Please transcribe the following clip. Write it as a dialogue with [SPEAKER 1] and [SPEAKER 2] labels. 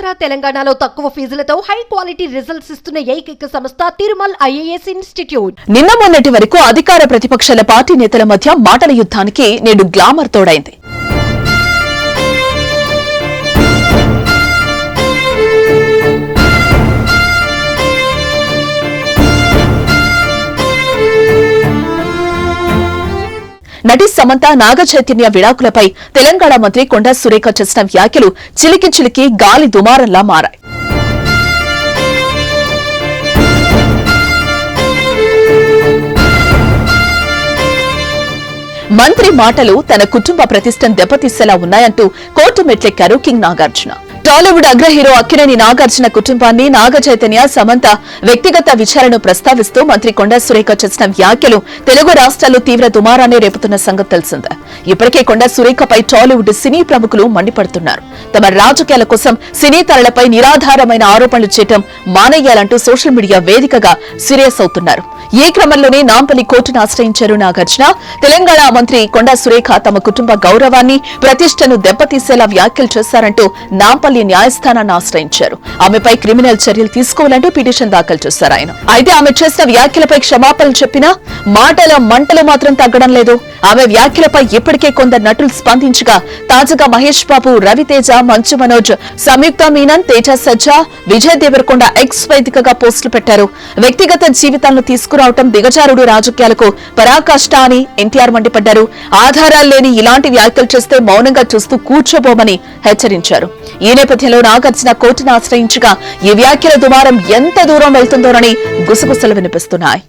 [SPEAKER 1] ఆంధ్ర తెలంగాణలో తక్కువ ఫీజులతో high quality results ఇస్తున్న ఏకైక సంస్థ తిరుమల్ ఐఏఎస్ ఇన్స్టిట్యూట్.
[SPEAKER 2] నిన్న మొన్నటి వరకు అధికార ప్రతిపక్షాల పార్టీ నేతల మధ్య మాటల యుద్ధానికి నేడు గ్లామర్ తోడైంది. నటి సమంత నాగచైతన్య విడాకులపై తెలంగాణ మంత్రి కొండా సురేఖ చేసిన వ్యాఖ్యలు చిలికి చిలికి గాలి దుమారంలా మారాయి. మంత్రి మాటలు తన కుటుంబ ప్రతిష్టను దెబ్బతీసేలా ఉన్నాయంటూ కోర్టు మెట్లెక్కారు కింగ్ నాగార్జున. టాలీవుడ్ అగ్ర హీరో అక్కినేని నాగార్జున కుటుంబాన్ని నాగచైతన్య సమంత వ్యక్తిగత విచారణను ప్రస్తావిస్తూ మంత్రి కొండా సురేఖ చేసిన వ్యాఖ్యలు తెలుగు రాష్ట్రాల్లో తీవ్ర దుమారాన్ని రేపుతున్న సంగతి తెలిసిందే. ఇప్పటికే కొండా సురేఖపై టాలీవుడ్ సినీ ప్రముఖులు మండిపడుతున్నారు. తమ రాజకీయాల కోసం సినీ తరలపై నిరాధారమైన ఆరోపణలు చేయడం మానేయాలంటూ సోషల్ మీడియా వేదికగా సీరియస్ అవుతున్నారు. ఈ క్రమంలోనే నాంపల్లి కోర్టును ఆశ్రయించారు నాగార్జున. తెలంగాణ మంత్రి కొండా సురేఖ తమ కుటుంబ గౌరవాన్ని ప్రతిష్టను దెబ్బతీసేలా వ్యాఖ్యలు చేశారంటూ నాంపల్లి న్యాయస్థానాన్ని ఆశ్రయించారు. ఆమెపై క్రిమినల్ చర్యలు తీసుకోవాలంటూ పిటిషన్ దాఖలు చేశారు ఆయన. అయితే ఆమె చేసిన వ్యాఖ్యలపై క్షమాపణలు చెప్పినా మాటల మంటలు మాత్రం తగ్గడం లేదు. ఆమె వ్యాఖ్యలపై ఇప్పటికే కొందరు నటులు స్పందించగా తాజాగా మహేష్ బాబు, రవితేజ, మంచు మనోజ్, సంయుక్త మీనన్, తేజ సజ్జా, విజయ్ దేవరకొండ ఎక్స్ వేదికగా పోస్టులు పెట్టారు. వ్యక్తిగత జీవితాలను తీసుకురావటం దిగజారుడు రాజకీయాలకు పరాకాష్ట అని ఎన్టీఆర్ మండిపడ్డారు. ఆధారాలు లేని ఇలాంటి వ్యాఖ్యలు చేస్తే మౌనంగా చూస్తూ కూర్చోబోమని హెచ్చరించారు. ఈ నేపథ్యంలో నాగార్జున కోర్టును ఆశ్రయించగా ఈ వ్యాఖ్యల దుమారం ఎంత దూరం వెళ్తుందోనని గుసగుసలు వినిపిస్తున్నాయి.